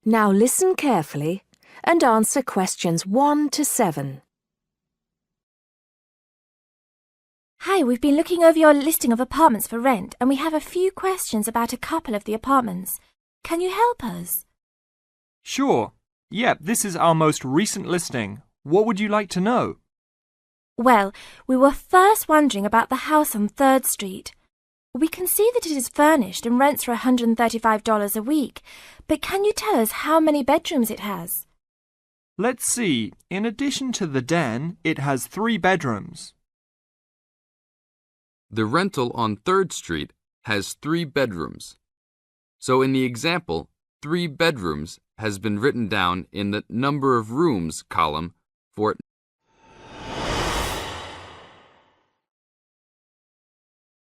Now listen carefully and answer questions 1 to 7. Hi, we've been looking over your listing of apartments for rent and we have a few questions about a couple of the apartments. Can you help us? Sure. Yeah, this is our most recent listing. What would you like to know? Well, we were first wondering about the house on 3rd Street. We can see that it is furnished and rents for $135 a week, but can you tell us how many bedrooms it has? Let's see. In addition to the den, it has 3 bedrooms. The rental on 3rd Street has 3 bedrooms. So in the example, 3 bedrooms has been written down in the number of rooms column for